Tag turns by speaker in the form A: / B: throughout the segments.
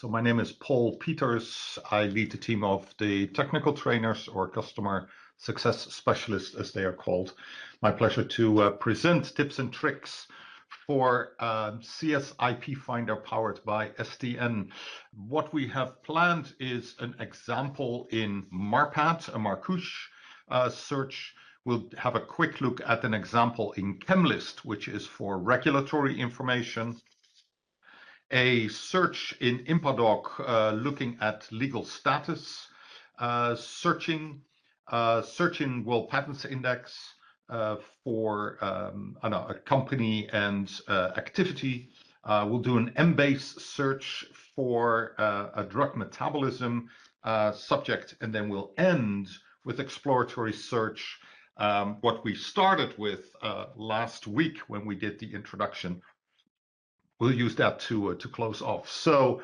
A: So my name is Paul Peters. I lead the team of the technical trainers or customer success specialists, as they are called. My pleasure to present tips and tricks for CS IP Finder powered by STN. What we have planned is an example in MARPAT, a Markush search. We'll have a quick look at an example in CHEMLIST, which is for regulatory information. A search in INPADOC looking at legal status, searching World Patents Index for a company and activity. We'll do an Embase search for a drug metabolism subject, and then we'll end with exploratory search, what we started with last week when we did the introduction. We'll use that to close off. So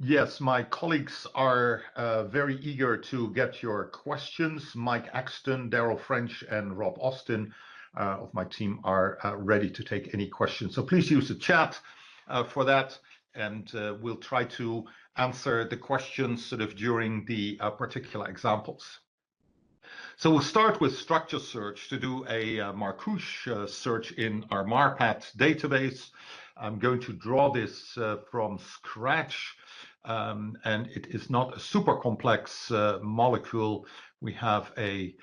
A: yes, my colleagues are very eager to get your questions. Mike Axton, Daryl French, and Rob Austin of my team are ready to take any questions. So please use the chat for that, and we'll try to answer the questions sort of during the particular examples. So we'll start with structure search to do a Markush search in our MARPAT database. I'm going to draw this from scratch, and it is not a super complex molecule. We have a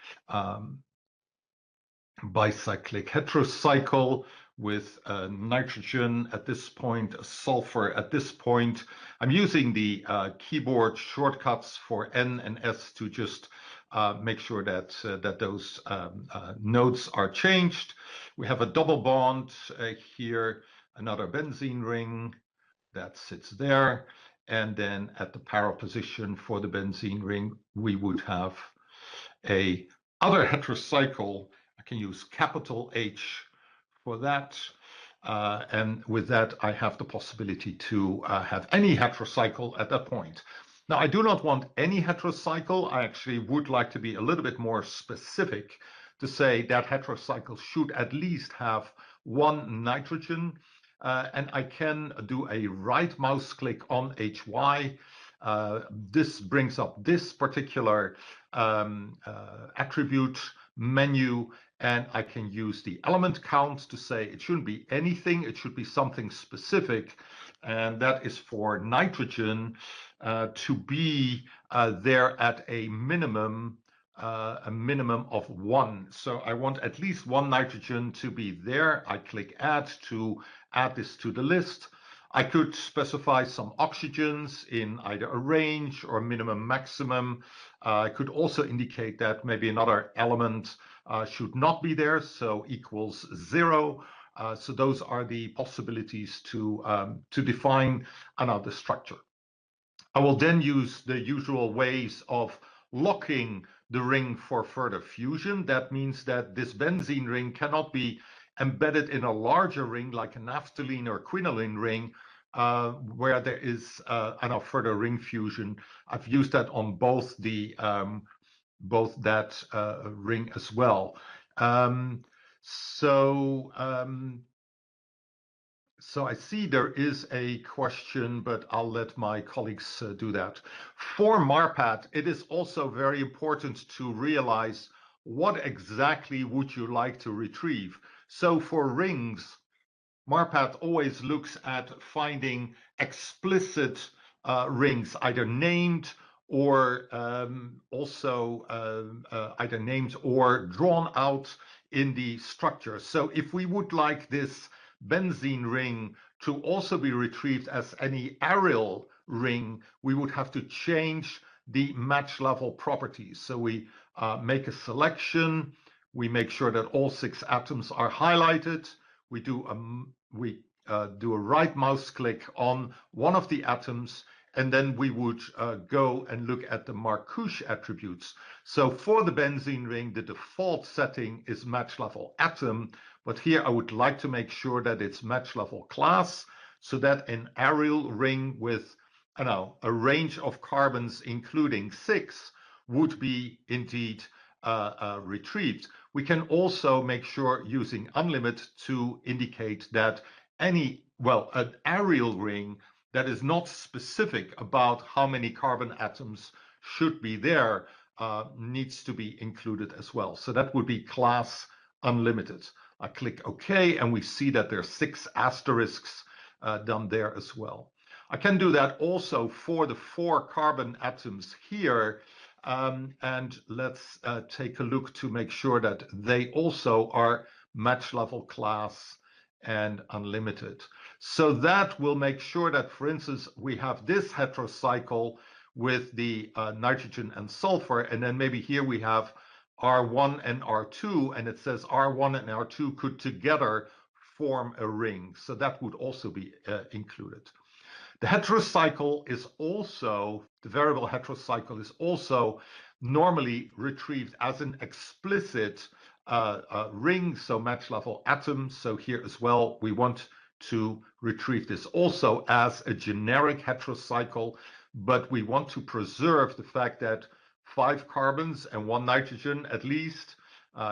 A: bicyclic heterocycle with nitrogen at this point, sulfur at this point. I'm using the keyboard shortcuts for N and S to just make sure that those nodes are changed. We have a double bond here, another benzene ring that sits there, and then at the para position for the benzene ring, we would have a other heterocycle. I can use capital H for that, and with that, I have the possibility to have any heterocycle at that point. Now, I do not want any heterocycle. I actually would like to be a little bit more specific to say that heterocycle should at least have one nitrogen, and I can do a right mouse click on HY. This brings up this particular attribute menu, and I can use the element count to say it shouldn't be anything, it should be something specific, and that is for nitrogen to be there at a minimum of 1. So I want at least one nitrogen to be there. I click add to add this to the list. I could specify some oxygens in either a range or minimum maximum. I could also indicate that maybe another element should not be there, so equals 0. So those are the possibilities to define another structure. I will then use the usual ways of locking the ring for further fusion. That means that this benzene ring cannot be embedded in a larger ring like a naphthalene or quinoline ring, where there is further ring fusion. I've used that on both that ring as well. So I see there is a question, but I'll let my colleagues do that. For MARPAT, it is also very important to realize what exactly would you like to retrieve. So for rings, MARPAT always looks at finding explicit rings, either named or either named or drawn out in the structure. So if we would like this benzene ring to also be retrieved as any aryl ring, we would have to change the match level properties. So we make a selection, we make sure that all 6 atoms are highlighted, we do a right mouse click on one of the atoms, and then we would go and look at the Markush attributes. So for the benzene ring, the default setting is match level atom, but here I would like to make sure that it's match level class, so that an aryl ring with a range of carbons including 6 would be indeed retrieved. We can also make sure using unlimit to indicate that any well, an aryl ring that is not specific about how many carbon atoms should be there needs to be included as well. So that would be class unlimited. I click OK, and we see that there are 6 asterisks done there as well. I can do that also for the 4 carbon atoms here. And let's take a look to make sure that they also are match level class and unlimited. So that will make sure that, for instance, we have this heterocycle with the nitrogen and sulfur, and then maybe here we have R1 and R2, and it says R1 and R2 could together form a ring. So that would also be included. The heterocycle is also, the variable heterocycle is also normally retrieved as an explicit ring, so match level atom. So here as well, we want to retrieve this also as a generic heterocycle, but we want to preserve the fact that 5 carbons and 1 nitrogen at least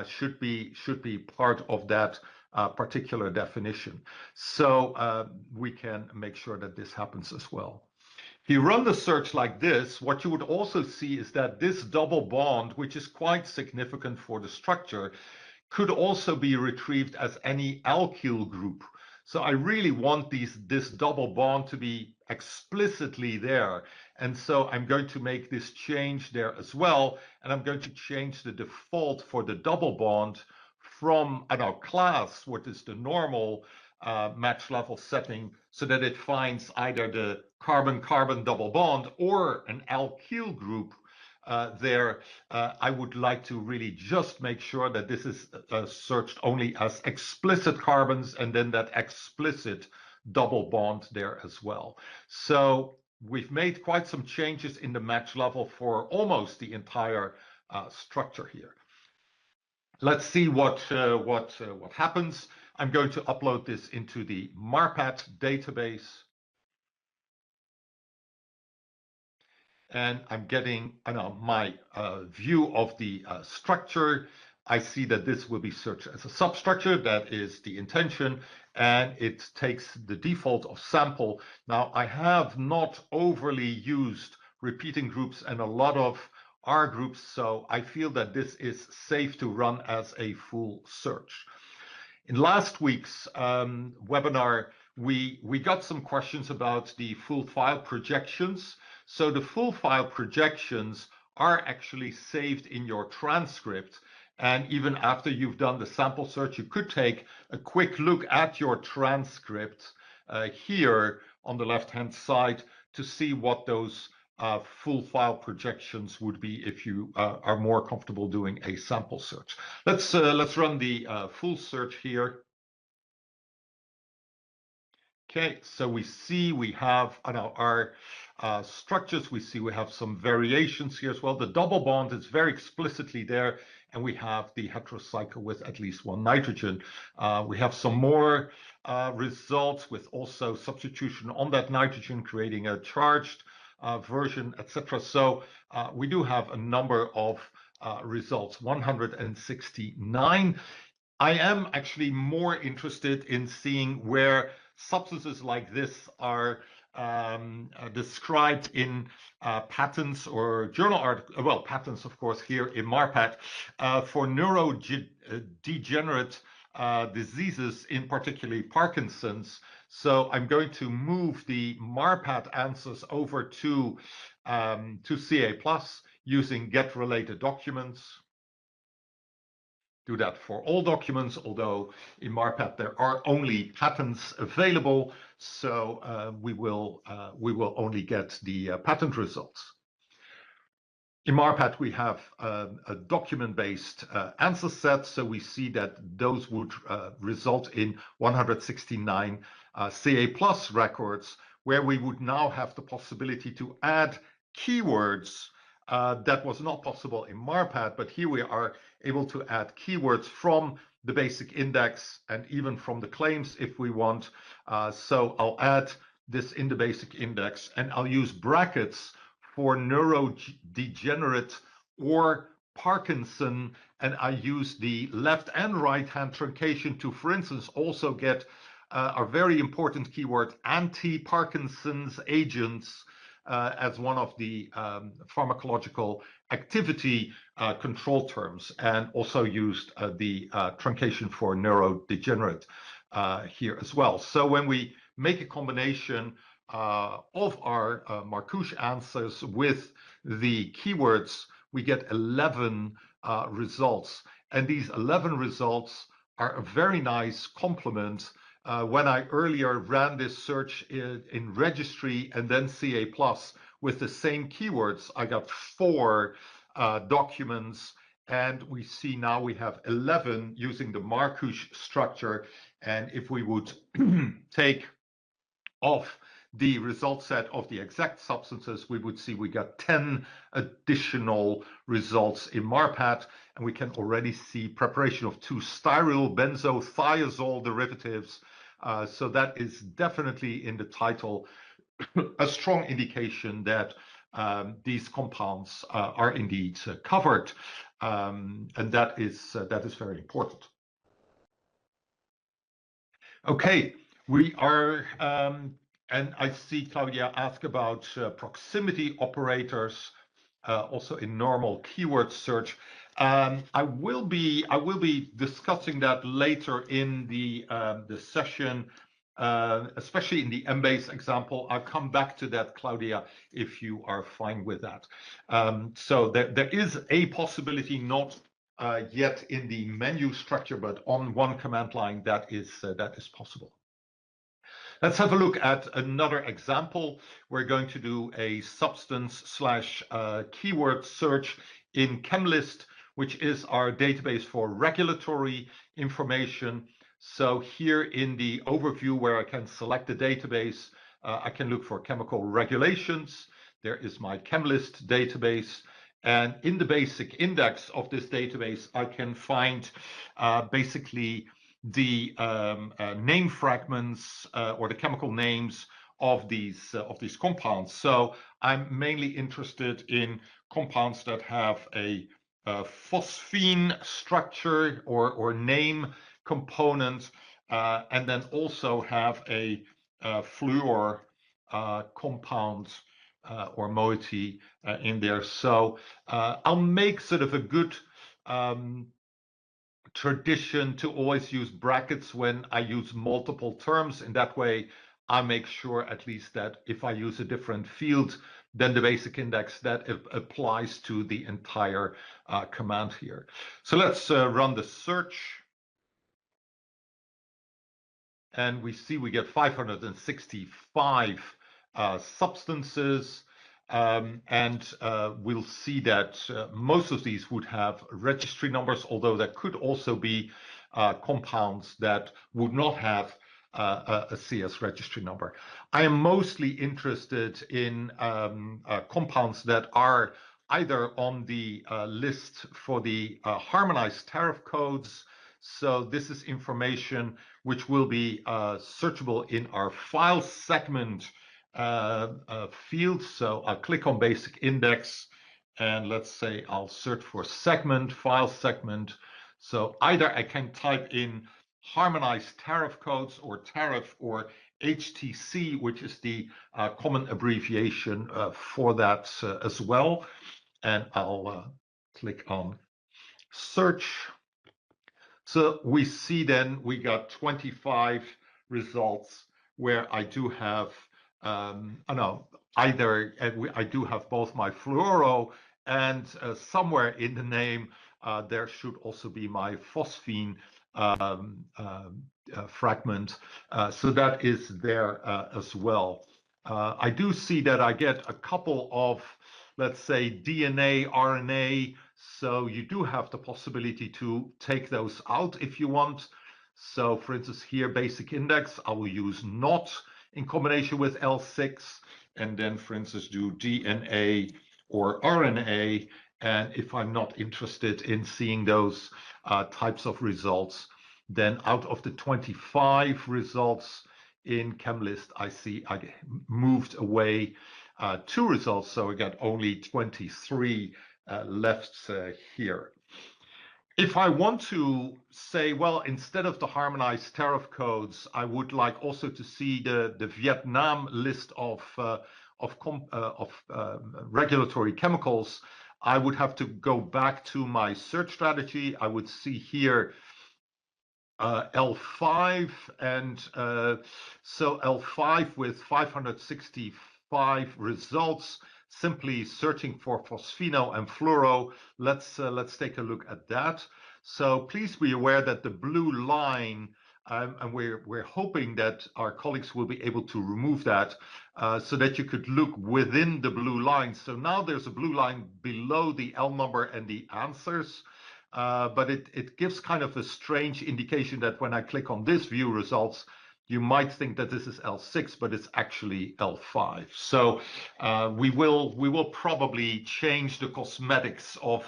A: should be part of that particular definition. So we can make sure that this happens as well. If you run the search like this, what you would also see is that this double bond, which is quite significant for the structure, could also be retrieved as any alkyl group. So I really want this double bond to be explicitly there. And so I'm going to make this change there as well. And I'm going to change the default for the double bond from our class, what is the normal match level setting, so that it finds either the carbon-carbon double bond or an alkyl group there. I would like to really just make sure that this is searched only as explicit carbons and then that explicit double bond there as well. So we've made quite some changes in the match level for almost the entire structure here. Let's see what happens. I'm going to upload this into the MARPAT database. And I'm getting my view of the structure. I see that this will be searched as a substructure. That is the intention. And it takes the default of sample. Now, I have not overly used repeating groups and a lot of R groups, so I feel that this is safe to run as a full search. In last week's webinar, we got some questions about the full file projections. So the full file projections are actually saved in your transcript. And even after you've done the sample search, you could take a quick look at your transcript here on the left-hand side to see what those full file projections would be if you are more comfortable doing a sample search. Let's run the full search here. Okay, so we see we have our structures. We see we have some variations here as well. The double bond is very explicitly there, and we have the heterocycle with at least 1 nitrogen. We have some more results with also substitution on that nitrogen, creating a charged version, etc. So we do have a number of results, 169. I am actually more interested in seeing where substances like this are described in patents or journal articles, well, patents, of course, here in MARPAT for neurodegenerate diseases, in particularly Parkinson's. So I'm going to move the MARPAT answers over to CAplus using get related documents. Do that for all documents, although in MARPAT there are only patents available, so we will only get the patent results. In MARPAT, we have a document-based answer set, so we see that those would result in 169 CAplus records, where we would now have the possibility to add keywords. That was not possible in MARPAT, but here we are able to add keywords from the basic index and even from the claims if we want. So I'll add this in the basic index, and I'll use brackets for neurodegenerate or Parkinson, and I use the left and right hand truncation to, for instance, also get are very important keyword, anti-Parkinson's agents, as one of the pharmacological activity control terms, and also used the truncation for neurodegenerate here as well. So when we make a combination of our Markush answers with the keywords, we get 11 results. And these 11 results are a very nice complement. When I earlier ran this search in Registry and then CAplus with the same keywords, I got 4 documents, and we see now we have 11 using the Markush structure. And if we would take off the result set of the exact substances, we would see we got 10 additional results in MARPAT, and we can already see preparation of 2 styryl benzothiazole derivatives. So that is definitely in the title a strong indication that these compounds are indeed covered, and that is very important. Okay, we are, and I see Claudia ask about proximity operators, also in normal keyword search. I will be discussing that later in the session, especially in the Embase example. I'll come back to that, Claudia, if you are fine with that. So there is a possibility, not yet in the menu structure, but on one command line that is possible. Let's have a look at another example. We're going to do a substance / keyword search in CHEMLIST, which is our database for regulatory information. So here in the overview, where I can select the database, I can look for chemical regulations. There is my CHEMLIST database. And in the basic index of this database, I can find basically the name fragments or the chemical names of these compounds. So I'm mainly interested in compounds that have a phosphine structure or name component, and then also have a fluor compound or moiety in there. So I'll make sort of a good tradition to always use brackets when I use multiple terms. In that way, I make sure at least that if I use a different field than the basic index, that it applies to the entire command here. So let's run the search. And we see we get 565 substances. And we'll see that most of these would have registry numbers, although there could also be compounds that would not have a CS registry number. I am mostly interested in compounds that are either on the list for the harmonized tariff codes. So this is information which will be searchable in our file segment field. So I'll click on basic index, and let's say I'll search for segment, file segment. So either I can type in harmonized tariff codes or tariff, or HTC, which is the common abbreviation for that as well. And I'll click on search. So we see then we got 25 results where I do have I do have both my fluoro, and somewhere in the name there should also be my phosphine fragment. So that is there as well. I do see that I get a couple of, let's say, DNA, RNA. So you do have the possibility to take those out if you want. So for instance, here, basic index, I will use not in combination with L6, and then, for instance, do DNA or RNA. And if I'm not interested in seeing those types of results, then out of the 25 results in CHEMLIST, I see I moved away 2 results, so I got only 23 left here. If I want to say, well, instead of the harmonized tariff codes, I would like also to see the Vietnam list of regulatory chemicals, I would have to go back to my search strategy. I would see here L5, and so L5 with 565 results, simply searching for phosphino and fluoro. Let's take a look at that. So please be aware that the blue line, and we're hoping that our colleagues will be able to remove that so that you could look within the blue line. So now there's a blue line below the L number and the answers. But it gives kind of a strange indication that when I click on this view results, you might think that this is L6, but it's actually L5. So we will probably change the cosmetics of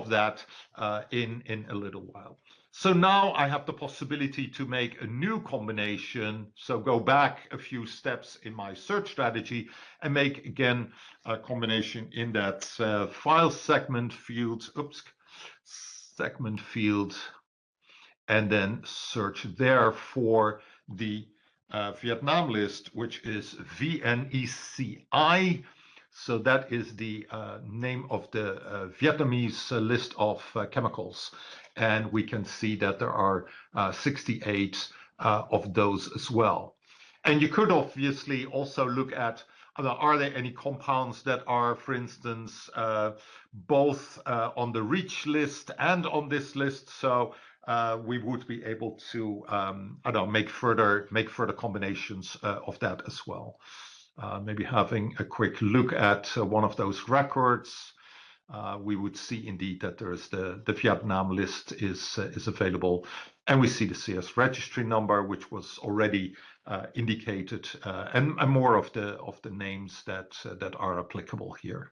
A: that in a little while. So now I have the possibility to make a new combination. So go back a few steps in my search strategy and make again a combination in that file segment field. Oops. Segment field, and then search there for the Vietnam list, which is VNECI. So that is the name of the Vietnamese list of chemicals. And we can see that there are 68 of those as well. And you could obviously also look at, are there any compounds that are, for instance, both on the REACH list and on this list? So we would be able to, make further combinations of that as well. Maybe having a quick look at one of those records, we would see indeed that there's the Vietnam list is available, and we see the CS registry number, which was already indicated, and more of the names that are applicable here.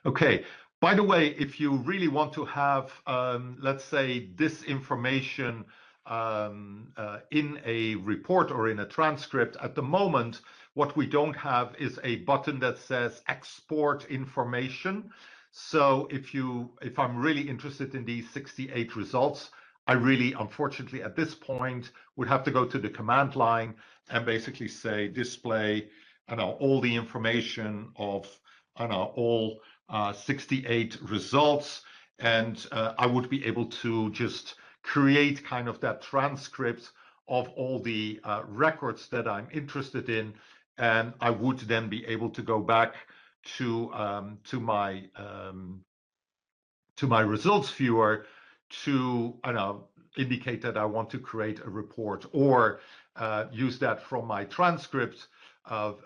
A: Okay. By the way, if you really want to have, let's say, this information in a report or in a transcript, at the moment, what we don't have is a button that says export information. So if I'm really interested in these 68 results, I really, unfortunately, at this point, would have to go to the command line and basically say display, all the information of, all 68 results, and I would be able to just create kind of that transcript of all the records that I'm interested in, and I would then be able to go back to my results viewer to indicate that I want to create a report, or use that from my transcript of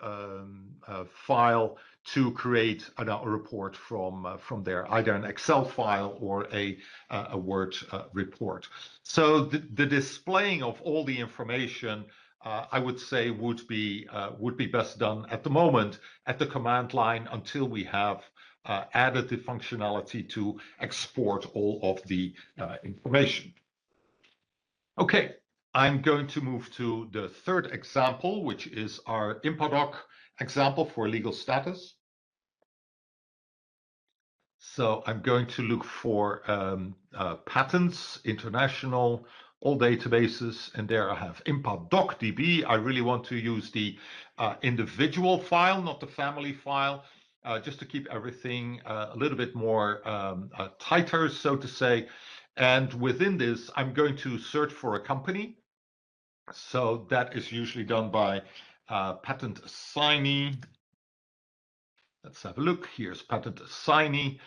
A: file to create a report from there, either an Excel file or a Word report. So the displaying of all the information, I would say, would be best done at the moment at the command line until we have added the functionality to export all of the information. Okay, I'm going to move to the third example, which is our INPADOC example for legal status. So I'm going to look for patents, international, all databases, and there I have INPADOC-DB. I really want to use the individual file, not the family file, just to keep everything a little bit more tighter, so to say. And within this, I'm going to search for a company. So that is usually done by patent assignee. Let's have a look. Here's patent assignee.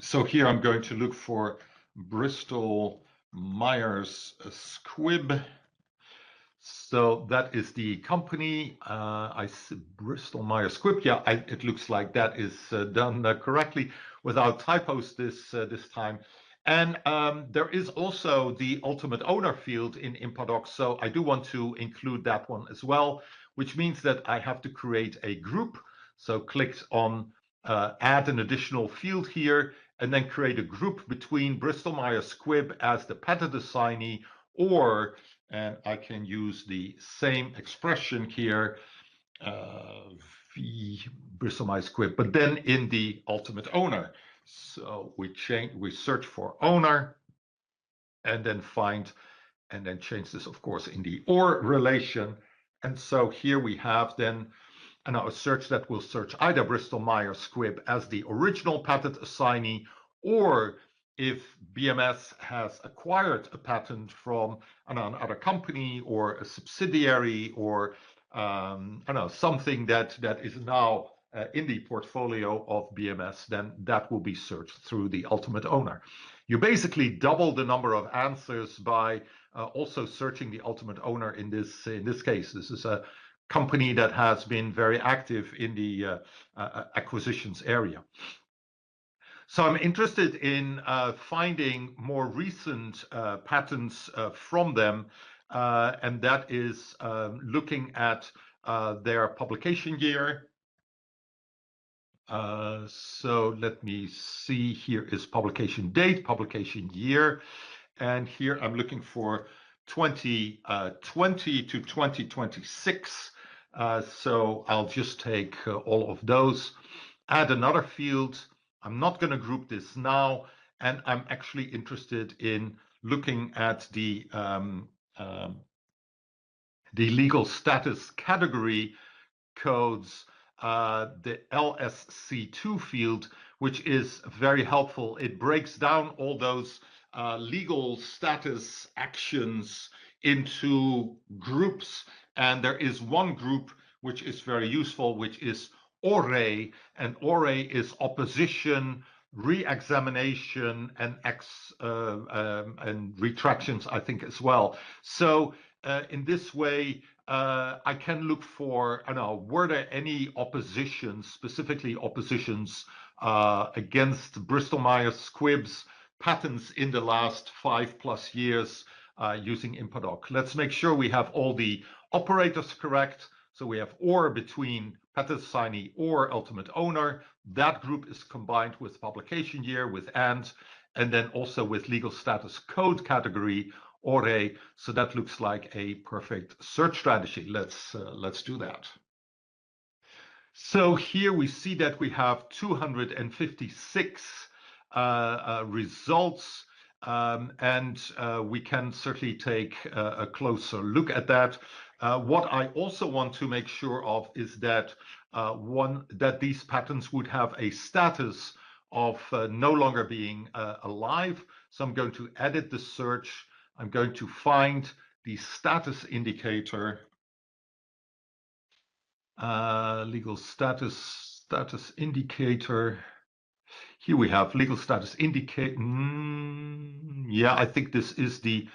A: So here I'm going to look for Bristol Myers Squibb. So that is the company. I see Bristol Myers Squibb. Yeah, it looks like that is done correctly without typos this time. And there is also the ultimate owner field in INPADOC, so I do want to include that one as well, which means that I have to create a group. So click on add an additional field here, and then create a group between Bristol Myers Squibb as the patent assignee, or, and I can use the same expression here, Bristol Myers Squibb, but then in the ultimate owner. So we search for owner, and then find, and then change this, of course, in the or relation. And so here we have then a search that will search either Bristol Myers Squibb as the original patent assignee, or if BMS has acquired a patent from another company or a subsidiary, or something that is now in the portfolio of BMS, then that will be searched through the ultimate owner. You basically double the number of answers by also searching the ultimate owner in this case. This is a company that has been very active in the acquisitions area. So I'm interested in finding more recent patents from them, and that is looking at their publication year. So let me see, here is publication date, publication year, and here I'm looking for 2020 to 2026. So I'll just take all of those, add another field. I'm not going to group this now, and I'm actually interested in looking at the legal status category codes, the LSC2 field, which is very helpful. It breaks down all those legal status actions into groups, and there is one group which is very useful, which is ORE, and ORE is opposition, re-examination, and retractions, I think, as well. So in this way, I can look for, were there any oppositions, specifically oppositions against Bristol Myers Squibb's patents in the last 5+ years using INPADOC. Let's make sure we have all the operators correct. So we have or between patent assignee or ultimate owner. That group is combined with publication year, with and then also with legal status code category, ORE. So that looks like a perfect search strategy. Let's do that. So here we see that we have 256 results, and we can certainly take a closer look at that. What I also want to make sure of is that that these patents would have a status of no longer being alive. So I'm going to edit the search. I'm going to find the status indicator, legal status indicator. Here we have legal status indicator. Yeah, I think this is the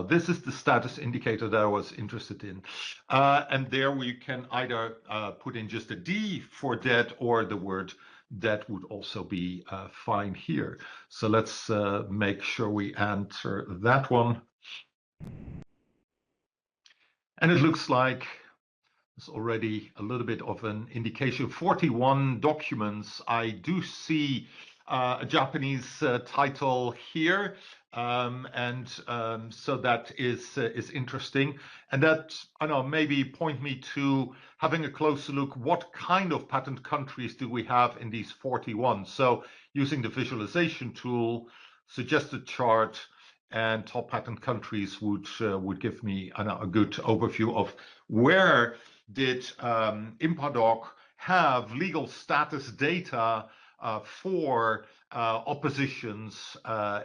A: this is the status indicator that I was interested in. And there we can either put in just a D for dead, or the word that would also be fine here. So let's make sure we answer that one. And it looks like there's already a little bit of an indication. 41 documents. I do see a Japanese title here, so that is interesting, and that, I know, maybe point me to having a closer look. What kind of patent countries do we have in these 41? So using the visualization tool, suggested chart, and top patent countries would give me a good overview of where did INPADOC have legal status data for oppositions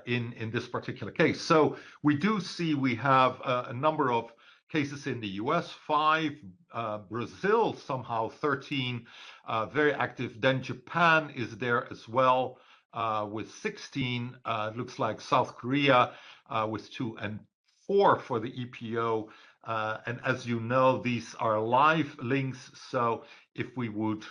A: in this particular case. So we do see we have a number of cases in the US, 5, Brazil somehow 13, very active. Then Japan is there as well with 16. It looks like South Korea with 2 and 4 for the EPO. And as you know, these are live links. So if we would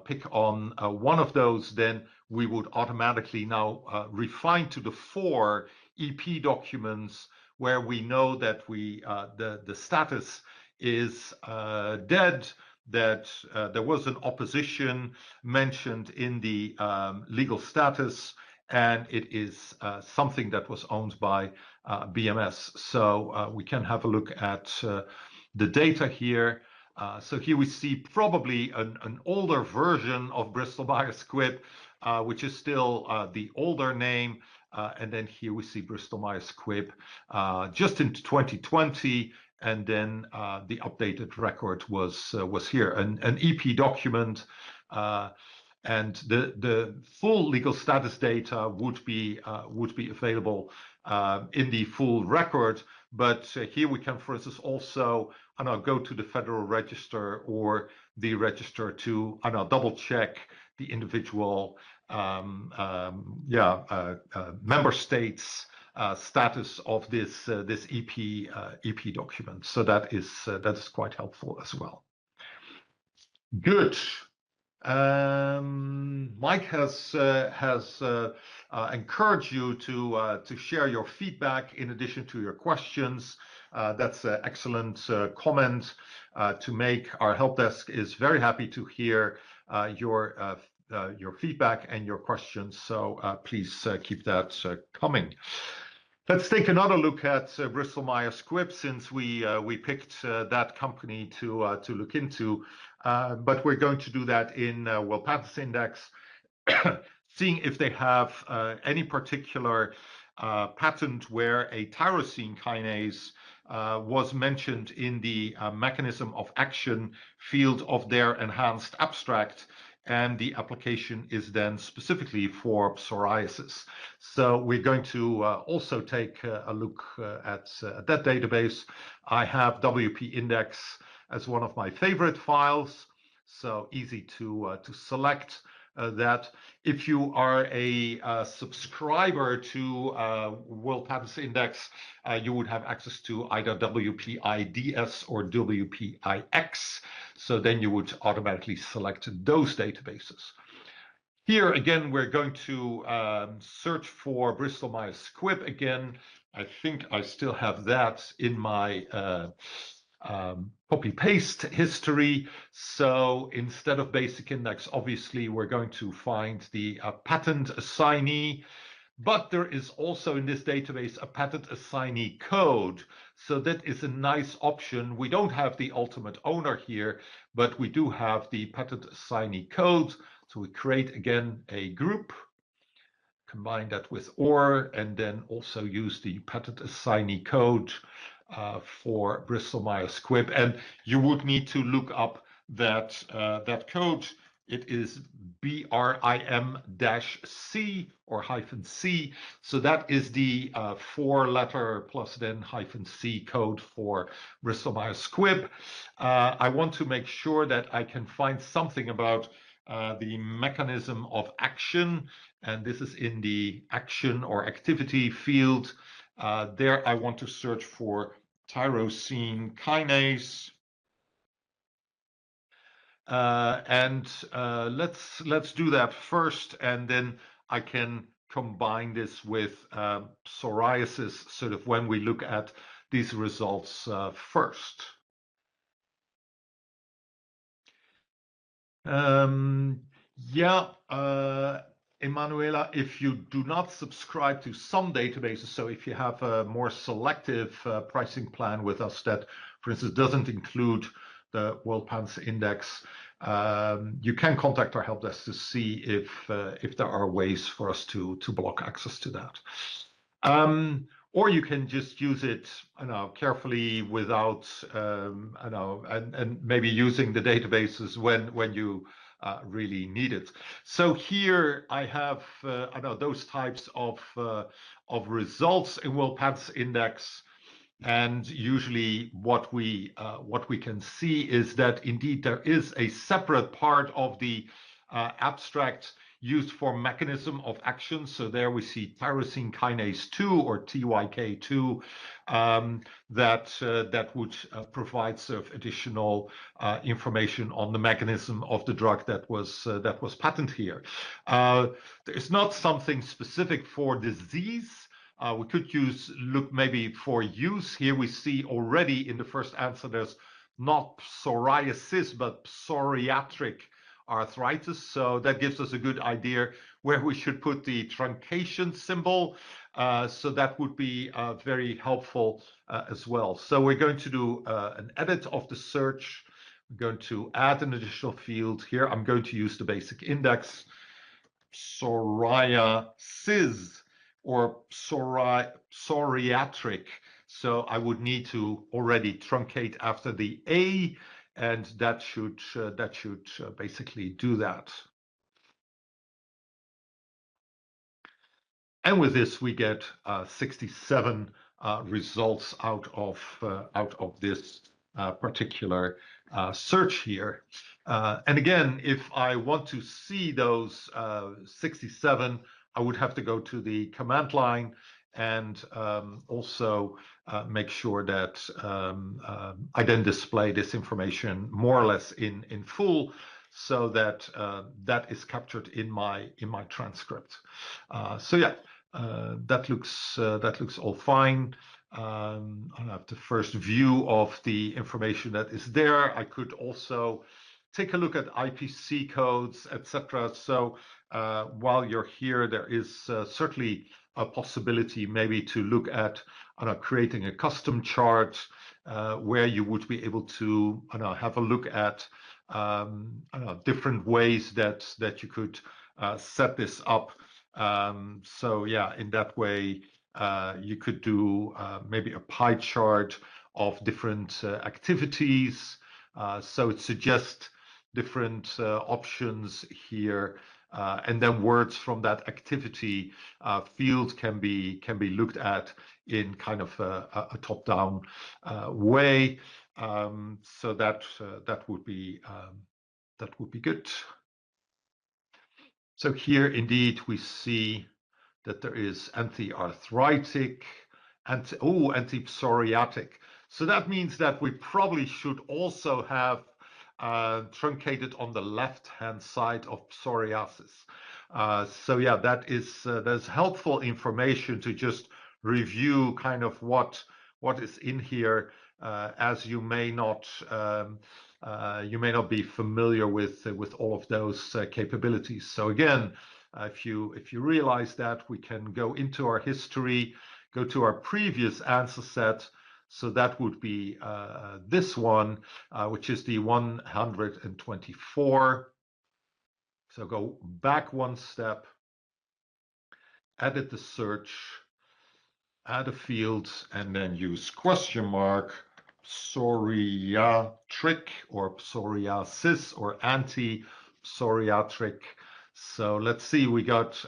A: pick on one of those, then we would automatically now refine to the 4 EP documents where we know that the status is dead, that there was an opposition mentioned in the legal status, and it is something that was owned by BMS. So we can have a look at the data here. So here we see probably an older version of Bristol-Myers Squibb, which is still the older name. And then here we see Bristol-Myers Squibb just in 2020. And then the updated record was here, an EP document. And the full legal status data would be available in the full record. But here we can, for instance, also go to the Federal Register or the Register to double check the individual member states status of this EP document. So that is quite helpful as well. Good. Mike has encouraged you to share your feedback in addition to your questions. That's an excellent comment to make. Our help desk is very happy to hear your feedback and your questions. So please keep that coming. Let's take another look at Bristol-Myers Squibb, since we picked that company to look into. But we're going to do that in World Patents Index, seeing if they have any particular patent where a tyrosine kinase was mentioned in the mechanism of action field of their enhanced abstract, and the application is then specifically for psoriasis. So we're going to also take a look at that database. I have WPIndex as one of my favorite files, so easy to select that. If you are a subscriber to World Patents Index, you would have access to either WPIDS or WPIX. So then you would automatically select those databases. Here again, we're going to search for Bristol-Myers Squibb again. I think I still have that in my copy-paste history. So instead of basic index, obviously, we're going to find the patent assignee. But there is also in this database a patent assignee code. So that is a nice option. We don't have the ultimate owner here, but we do have the patent assignee code. So we create again a group, combine that with OR, and then also use the patent assignee code for Bristol-Myers Squibb. And you would need to look up that code. It is BRIM-C or -C. So that is the 4-letter plus then -C code for Bristol-Myers Squibb. I want to make sure that I can find something about the mechanism of action. And this is in the action or activity field. There I want to search for tyrosine kinase. Let's do that first, and then I can combine this with psoriasis, sort of when we look at these results first. Emanuela, if you do not subscribe to some databases, so if you have a more selective pricing plan with us that, for instance, doesn't include the World Patents Index, you can contact our help desk to see if there are ways for us to block access to that. Or you can just use it, carefully without, and maybe using the databases when you really need it. So here I have, those types of results in World Patents Index. And usually what we can see is that indeed there is a separate part of the abstract used for mechanism of action. So there we see tyrosine kinase 2 or TYK2 that would provide sort of additional information on the mechanism of the drug that was patented here. There's not something specific for disease. We could look maybe for use. Here we see already in the first answer there's not psoriasis, but psoriatic arthritis. So that gives us a good idea where we should put the truncation symbol. So that would be very helpful as well. So we're going to do an edit of the search. I'm going to add an additional field here. I'm going to use the basic index, psoriasis or psoriatric. So I would need to already truncate after the A, and that should basically do that. And with this, we get 67 results out of this particular search here. And again, if I want to see those 67, I would have to go to the command line and also make sure that I then display this information more or less in full, so that that is captured in my transcript. So yeah. That looks all fine. I have the first view of the information that is there. I could also take a look at IPC codes, etc. So while you're here, there is certainly a possibility maybe to look at creating a custom chart where you would be able to have a look at different ways that you could set this up. So yeah, in that way, you could do maybe a pie chart of different activities. So it suggests different options here, and then words from that activity field can be looked at in kind of a top-down way. So that would be good. So here, indeed, we see that there is anti-arthritic, anti-psoriatic. So that means that we probably should also have truncated on the left-hand side of psoriasis. So yeah, that's helpful information to just review kind of what is in here, as you may not be familiar with all of those capabilities. So again, if you realize that, we can go into our history, go to our previous answer set. So that would be this one, which is the 124. So go back one step, edit the search, add a field, and then use question mark psoriatric or psoriasis or anti-psoriatric. So let's see, we got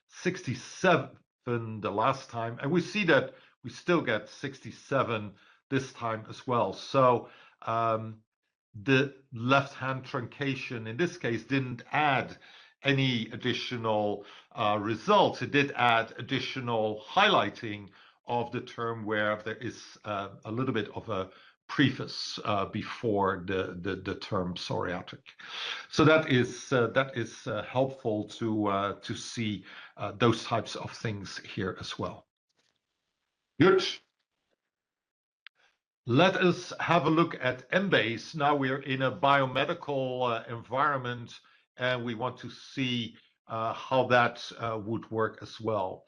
A: 67 the last time, and we see that we still get 67 this time as well. So the left-hand truncation in this case didn't add any additional results. It did add additional highlighting of the term where there is a little bit of a preface before the term psoriatic. So that is helpful to see those types of things here as well. Good. Let us have a look at Embase. Now we're in a biomedical environment, and we want to see how that would work as well.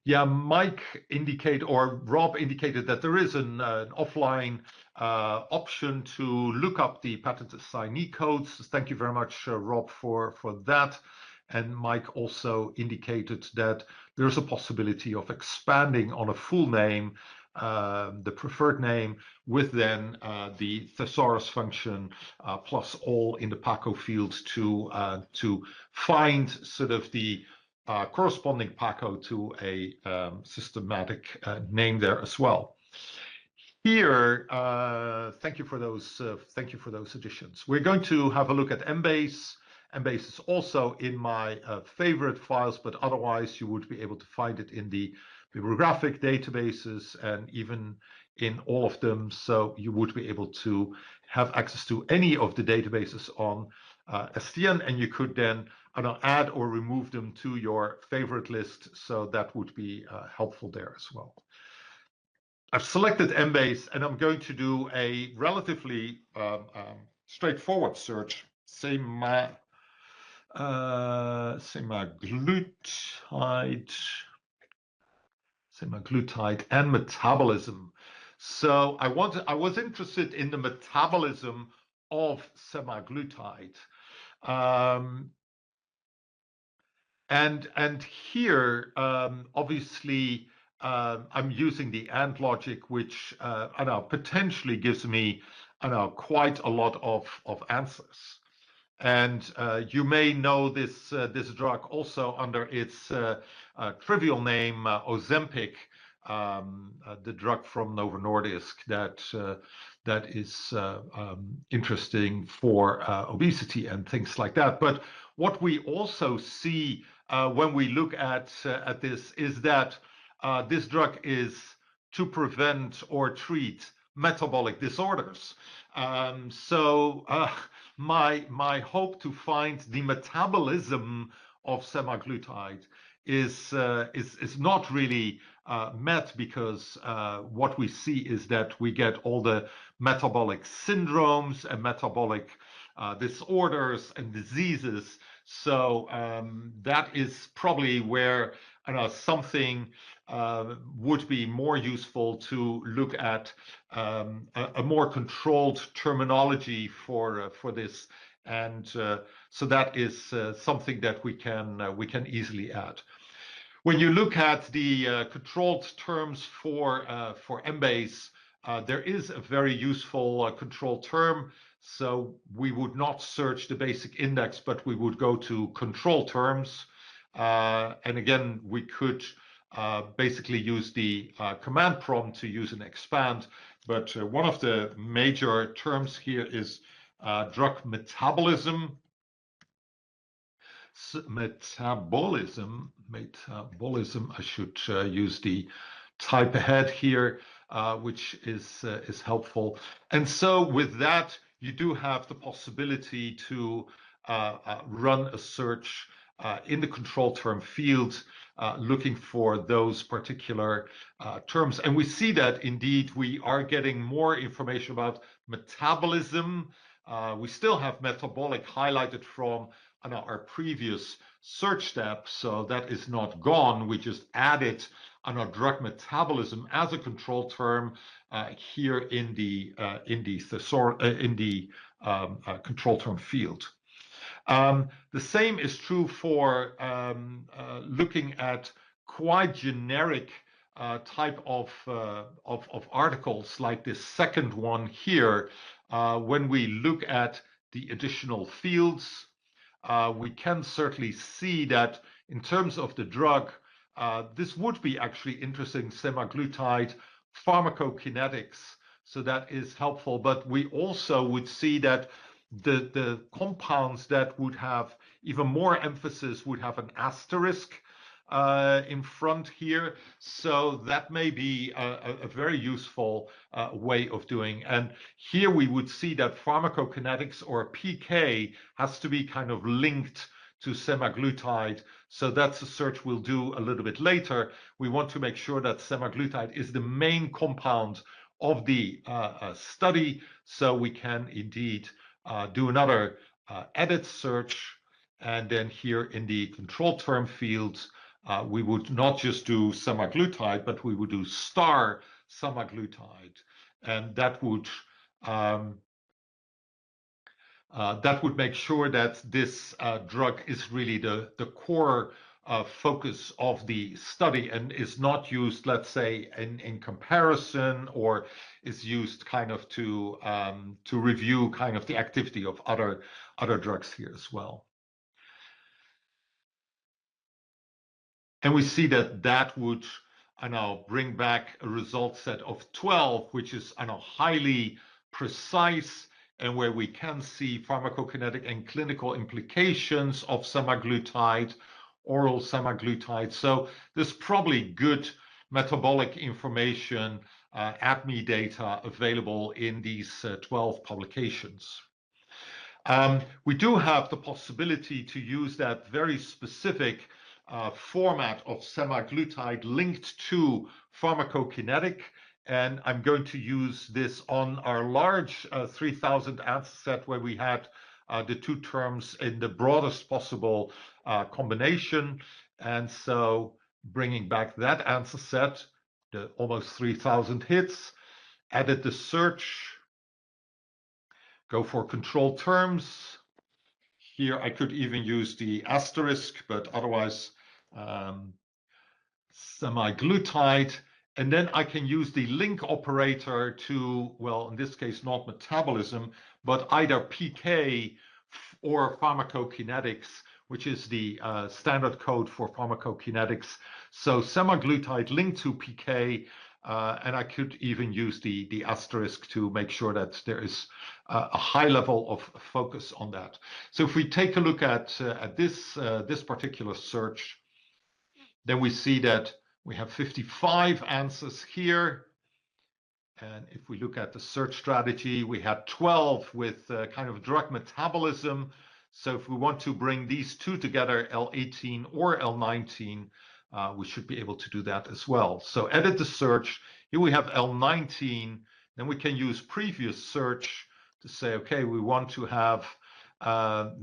A: Yeah, Mike indicated, or Rob indicated, that there is an offline option to look up the patent assignee codes. Thank you very much, Rob, for that. And Mike also indicated that there's a possibility of expanding on a full name, the preferred name, with then the thesaurus function plus all in the PACO field to find sort of the corresponding PACO to a systematic name there as well. Here, thank you for those additions. We're going to have a look at Embase. Embase is also in my favorite files, but otherwise you would be able to find it in the bibliographic databases and even in all of them. So you would be able to have access to any of the databases on STN, and you could then add or remove them to your favorite list. So that would be helpful there as well. I've selected Embase, and I'm going to do a relatively straightforward search. Semaglutide and metabolism. So I was interested in the metabolism of semaglutide. And here, obviously, I'm using the AND logic, which I know potentially gives me quite a lot of answers. And you may know this drug also under its trivial name Ozempic, the drug from Novo Nordisk that is interesting for obesity and things like that. But what we also see when we look at this is that this drug is to prevent or treat metabolic disorders. So my hope to find the metabolism of semaglutide is not really met, because what we see is that we get all the metabolic syndromes and metabolic disorders and diseases. So that is probably where something would be more useful to look at a more controlled terminology for this, and so that is something that we can easily add. When you look at the controlled terms for Embase, there is a very useful control term. So we would not search the basic index, but we would go to control terms. And again, we could basically use the command prompt to use and expand. But one of the major terms here is drug metabolism. Metabolism, I should use the type ahead here, which is helpful. And so with that, you do have the possibility to run a search in the control term field, looking for those particular terms. And we see that indeed we are getting more information about metabolism. We still have metabolic highlighted from our previous search step, so that is not gone. We just added drug metabolism as a control term here in the control term field. The same is true for looking at quite generic type of articles like this second one here. When we look at the additional fields, we can certainly see that in terms of the drug, this would be actually interesting, semaglutide pharmacokinetics. So that is helpful. But we also would see that the compounds that would have even more emphasis would have an asterisk in front here. So that may be a very useful way of doing. And here we would see that pharmacokinetics or PK has to be kind of linked to semaglutide. So that's a search we'll do a little bit later. We want to make sure that semaglutide is the main compound of the study, so we can indeed do another edit search. And then here in the control term fields, we would not just do semaglutide, but we would do star semaglutide, and that would make sure that this drug is really the core focus of the study and is not used, let's say, in comparison, or is used kind of to review kind of the activity of other drugs here as well. And we see that that would bring back a result set of 12, which is highly precise, and where we can see pharmacokinetic and clinical implications of semaglutide, oral semaglutide. So there's probably good metabolic information, ADME data available in these 12 publications. We do have the possibility to use that very specific format of semaglutide linked to pharmacokinetic, and I'm going to use this on our large 3,000 answer set where we had the two terms in the broadest possible combination. And so bringing back that answer set, the almost 3,000 hits, edit the search, go for control terms. Here I could even use the asterisk, but otherwise semaglutide. And then I can use the link operator to, well, in this case, not metabolism, but either PK or pharmacokinetics, which is the standard code for pharmacokinetics. So semaglutide linked to PK, and I could even use the asterisk to make sure that there is a high level of focus on that. So if we take a look at this particular search, then we see that we have 55 answers here. And if we look at the search strategy, we had 12 with kind of drug metabolism. So if we want to bring these two together, L18 or L19, we should be able to do that as well. So edit the search. Here we have L19. Then we can use previous search to say, okay, we want to have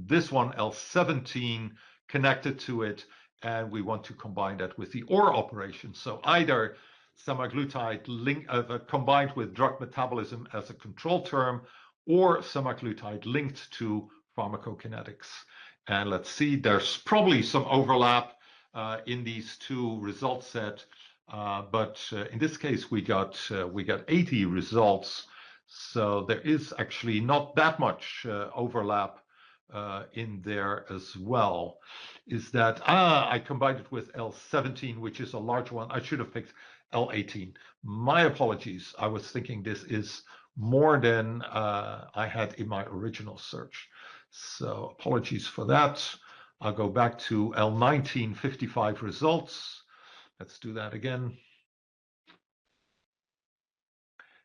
A: this one, L17, connected to it. And we want to combine that with the OR operation. So either semaglutide combined with drug metabolism as a control term, or semaglutide linked to pharmacokinetics. And let's see, there's probably some overlap in these two result set, but in this case we got 80 results. So there is actually not that much overlap in there as well. Is that I combined it with L17, which is a large one. I should have picked L18. My apologies. I was thinking this is more than I had in my original search. So apologies for that. I'll go back to L19, 55 results. Let's do that again.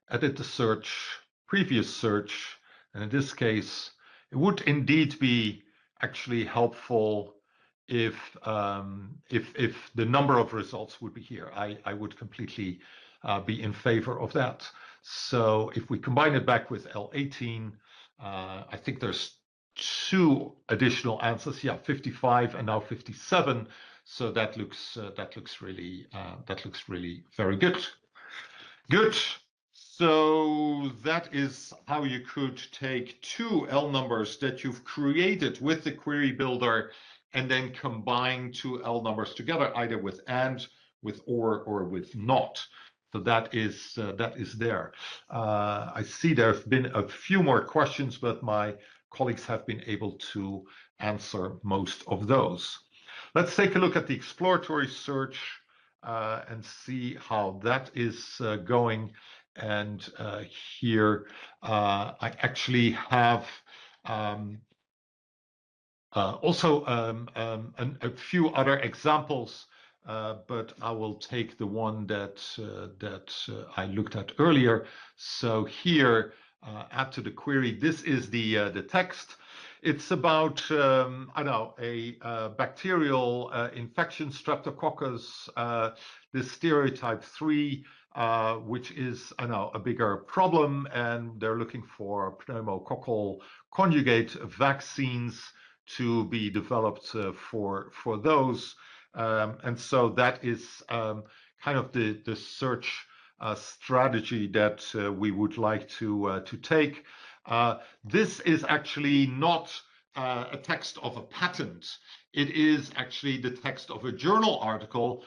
A: Edit the search, previous search, and in this case, it would indeed be actually helpful if the number of results would be here. I would completely be in favor of that. So if we combine it back with L18, I think there's 2 additional answers. Yeah, 55 and now 57. So that looks really very good. Good. So that is how you could take 2 L numbers that you've created with the query builder and then combine 2 L numbers together, either with AND, with or with NOT. So that is there. I see there have been a few more questions, but my colleagues have been able to answer most of those. Let's take a look at the exploratory search and see how that is going. And here I actually have also a few other examples, but I will take the one that I looked at earlier. So here, add to the query. This is the text. It's about I know a bacterial infection, Streptococcus, this stereotype 3. Which is, I know, a bigger problem, and they're looking for pneumococcal conjugate vaccines to be developed for those. And so that is kind of the search strategy that we would like to take. This is actually not a text of a patent. It is actually the text of a journal article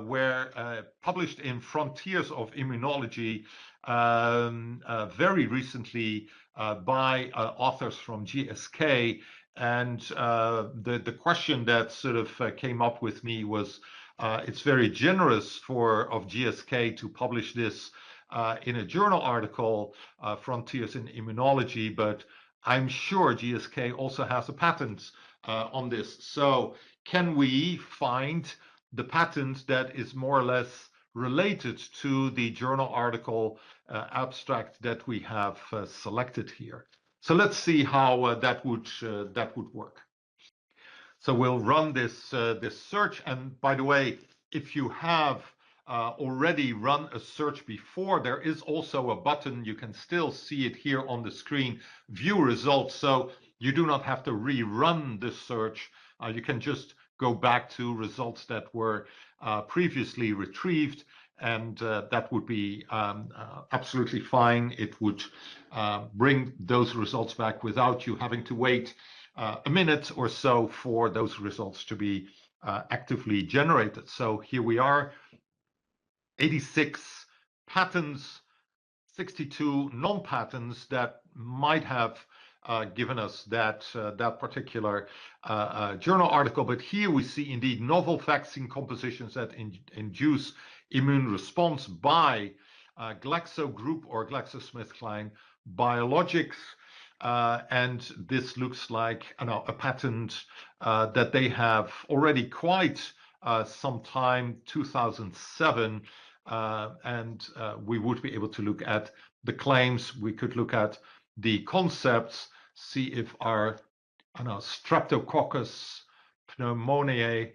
A: where published in Frontiers of Immunology very recently by authors from GSK. And the question that sort of came up with me was, it's very generous of GSK to publish this in a journal article, Frontiers in Immunology, but I'm sure GSK also has a patent on this. So can we find the patent that is more or less related to the journal article abstract that we have selected here? So let's see how that would work. So we'll run this search. And by the way, if you have already run a search before, there is also a button. You can still see it here on the screen, view results. So you do not have to rerun the search. You can just go back to results that were previously retrieved. and that would be absolutely fine. It would bring those results back without you having to wait a minute or so for those results to be actively generated. So here we are, 86 patents, 62 non-patents that might have given us that particular journal article. But here we see indeed novel vaccine compositions that induce immune response by Glaxo Group or GlaxoSmithKline Biologics. And this looks like a patent that they have already quite some time, 2007. And we would be able to look at the claims. We could look at the concepts, see if our Streptococcus pneumoniae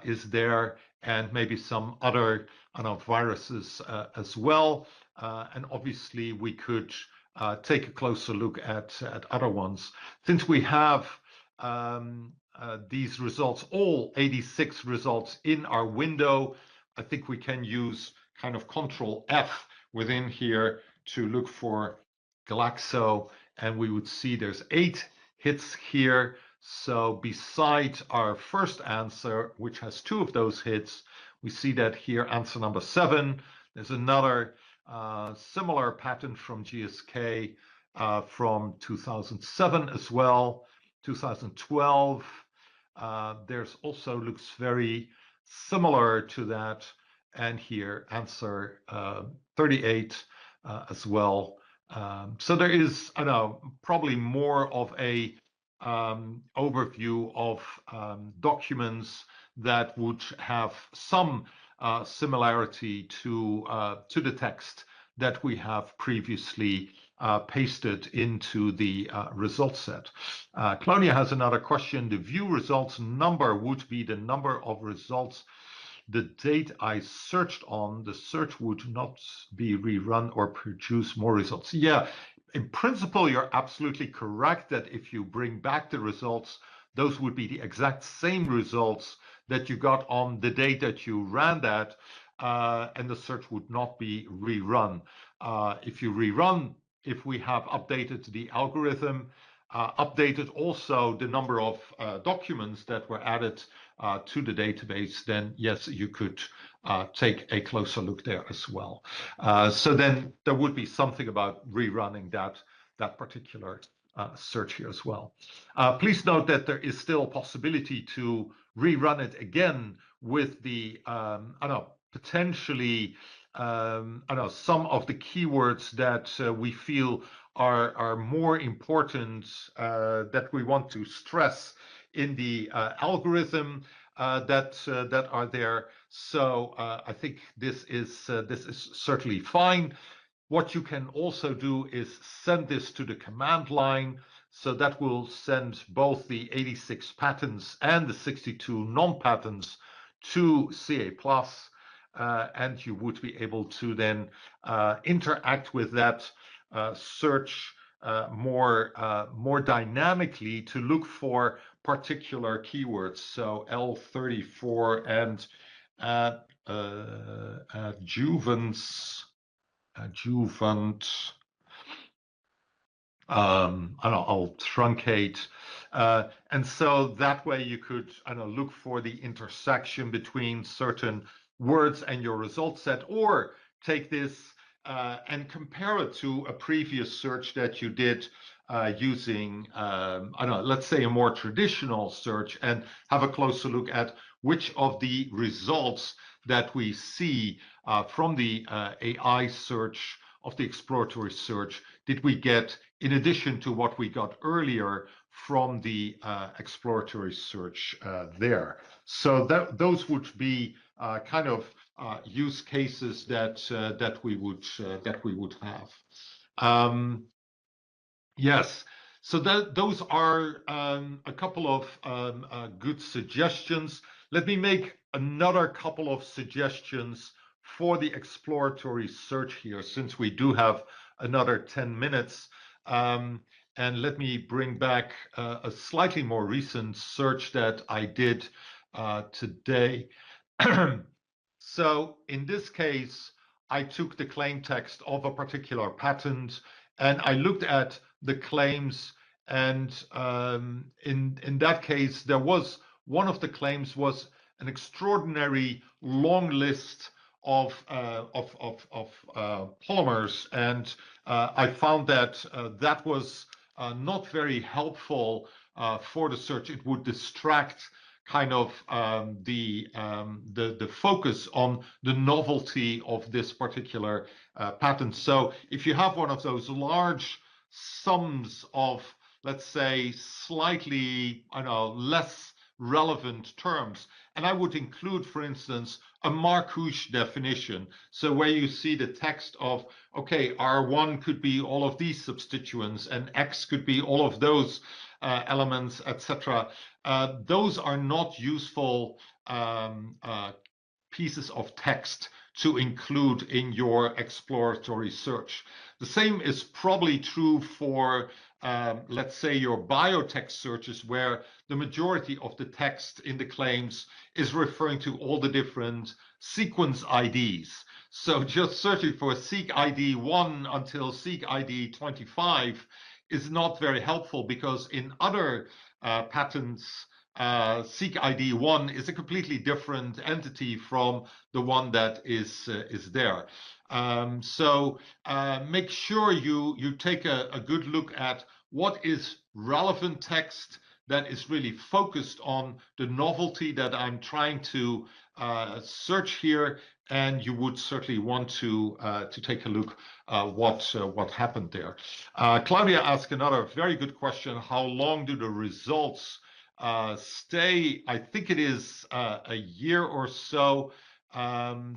A: is there, and maybe some other viruses as well. And obviously, we could take a closer look at other ones. Since we have these results, all 86 results in our window, I think we can use kind of Control F within here to look for Glaxo, and we would see there's 8 hits here. So beside our first answer, which has 2 of those hits, we see that here, answer number 7. There's another similar patent from GSK from 2007 as well. 2012, there's also looks very similar to that. And here, answer 38 as well. So there is, probably more of a overview of documents that would have some similarity to the text that we have previously pasted into the result set. Clonia has another question. The view results number would be the number of results the date I searched on. The search would not be rerun or produce more results. Yeah, in principle, you're absolutely correct that if you bring back the results, those would be the exact same results that you got on the date that you ran that, and the search would not be rerun. If you rerun, if we have updated the algorithm, updated also the number of documents that were added to the database, then yes, you could take a closer look there as well. So then there would be something about rerunning that particular search here as well. Please note that there is still a possibility to rerun it again with the potentially some of the keywords that we feel are more important that we want to stress in the algorithm that are there. So I think this is certainly fine. What you can also do is send this to the command line. So that will send both the 86 patents and the 62 non-patents to CAplus, and you would be able to then interact with that search more dynamically to look for particular keywords. So L34 and adjuvant, I'll truncate. And so that way you could look for the intersection between certain words and your result set, or take this and compare it to a previous search that you did using, let's say a more traditional search, and have a closer look at which of the results that we see from the AI search of the exploratory search did we get in addition to what we got earlier from the exploratory search there. So those would be kind of use cases that we would have. Yes, so those are a couple of good suggestions. Let me make another couple of suggestions for the exploratory search here, since we do have another 10 minutes. And let me bring back a slightly more recent search that I did today. So in this case, I took the claim text of a particular patent and I looked at the claims, and in that case, there was one of the claims was an extraordinary long list of polymers, and I found that that was not very helpful for the search. It would distract kind of the focus on the novelty of this particular patent. So if you have one of those large sums of, let's say, slightly, I don't know, less relevant terms, and I would include, for instance, a Markush definition. So where you see the text of, okay, R1 could be all of these substituents, and X could be all of those elements, etc. Those are not useful pieces of text to include in your exploratory search. The same is probably true for, let's say, your biotech searches, where the majority of the text in the claims is referring to all the different sequence IDs. So just searching for seq ID 1 until seq ID 25 is not very helpful, because in other patents, seq ID 1 is a completely different entity from the one that is there. So make sure you take a good look at what is relevant text that is really focused on the novelty that I'm trying to search here, and you would certainly want to take a look what happened there. Claudia asked another very good question: how long do the results stay? I think it is a year or so.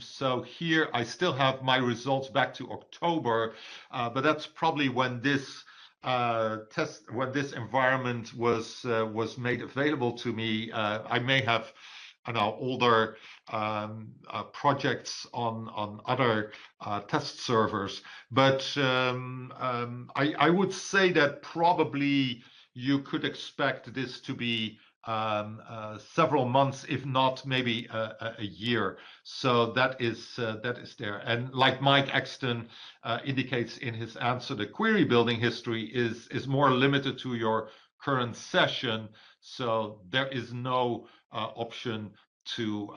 A: So here I still have my results back to October, but that's probably when this when this environment was made available to me. I may have, I know, older projects on other test servers, but I would say that probably you could expect this to be several months, if not maybe a year. So that is there. And like Mike Exton indicates in his answer, the query building history is more limited to your current session. So there is no option to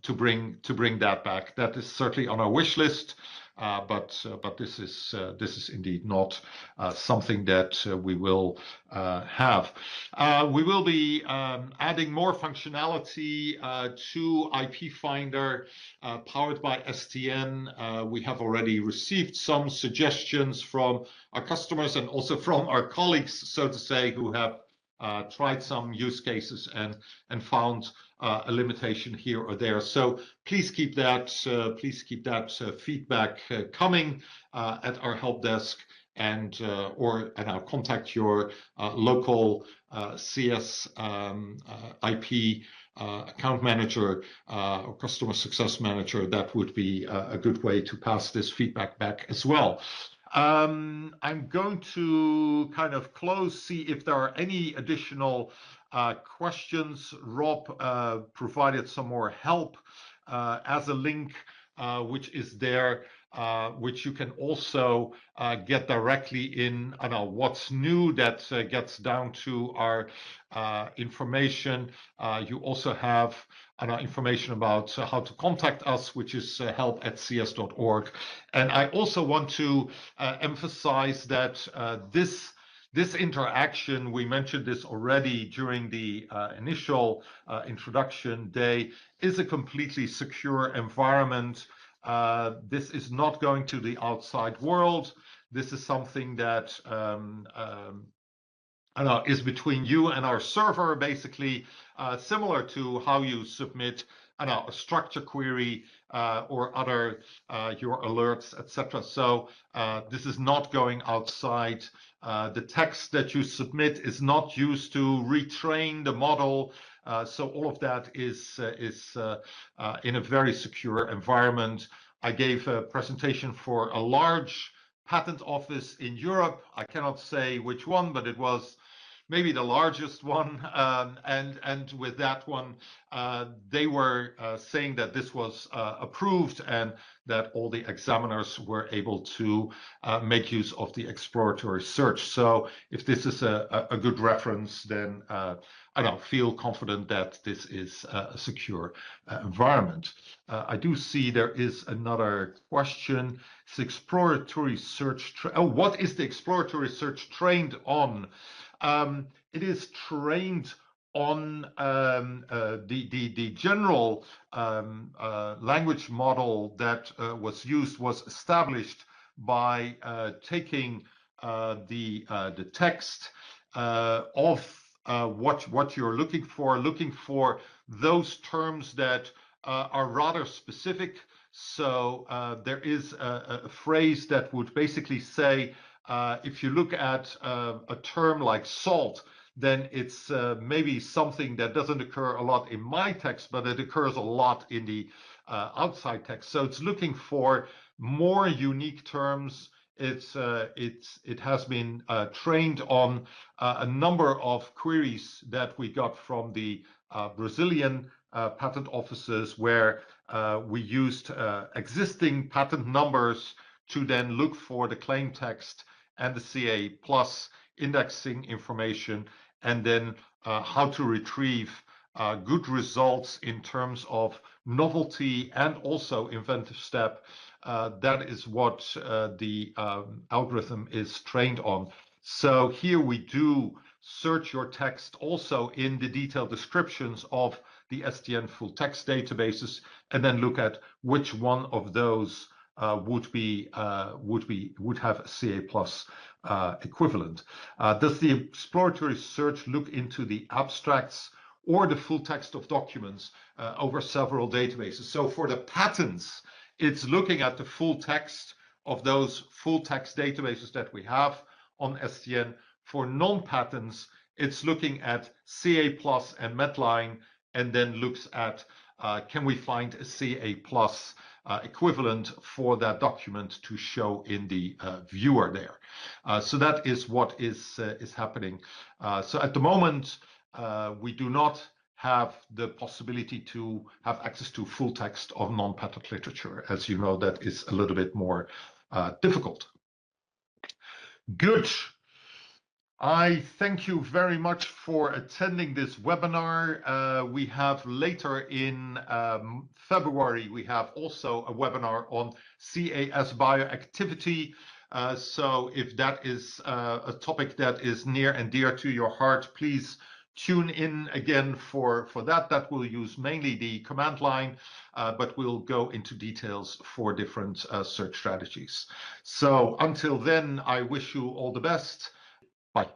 A: bring that back. That is certainly on our wish list. But this is indeed not something that we will have. We will be adding more functionality to IP Finder powered by STN. We have already received some suggestions from our customers and also from our colleagues, so to say, who have tried some use cases and found a limitation here or there. So please keep that feedback coming at our help desk, and I'll contact your local CS IP account manager or customer success manager. That would be a good way to pass this feedback back as well. I'm going to kind of close, see if there are any additional questions. Rob provided some more help as a link, which is there, which you can also get directly in. I know what's new, that gets down to our information. You also have information about how to contact us, which is help@cs.org. And I also want to emphasize that this interaction, we mentioned this already during the initial introduction day, is a completely secure environment. This is not going to the outside world. This is something that is between you and our server, basically, similar to how you submit a structure query or other your alerts, etc. So this is not going outside. The text that you submit is not used to retrain the model. So all of that is in a very secure environment. I gave a presentation for a large patent office in Europe. I cannot say which one, but it was maybe the largest one, and with that one, they were saying that this was approved and that all the examiners were able to make use of the exploratory search. So if this is a good reference, then I don't feel confident that this is a secure environment. I do see there is another question. It's exploratory search. What is the exploratory search trained on? It is trained on the general language model that was used was established by taking the text of what you're looking for those terms that are rather specific. So there is a phrase that would basically say, if you look at a term like salt, then it's maybe something that doesn't occur a lot in my text, but it occurs a lot in the outside text. So it's looking for more unique terms. It has been trained on a number of queries that we got from the Brazilian patent offices, where we used existing patent numbers to then look for the claim text and the CAplus indexing information, and then how to retrieve good results in terms of novelty and also inventive step. That is what the algorithm is trained on. So here we do search your text also in the detailed descriptions of the SDN full text databases, and then look at which one of those would have a CAplus equivalent. Does the exploratory search look into the abstracts or the full text of documents over several databases? So for the patents, it's looking at the full text of those full text databases that we have on SDN. For non-patents, it's looking at CAplus and Medline, and then looks at can we find a CAplus equivalent for that document to show in the viewer there. So that is what is happening. So at the moment, we do not have the possibility to have access to full text of non-patent literature. As you know, that is a little bit more difficult. Good. I thank you very much for attending this webinar. We have later in February, we have also a webinar on CAS bioactivity. So if that is a topic that is near and dear to your heart, please tune in again for that. That will use mainly the command line, but we'll go into details for different search strategies. So until then, I wish you all the best. Bye.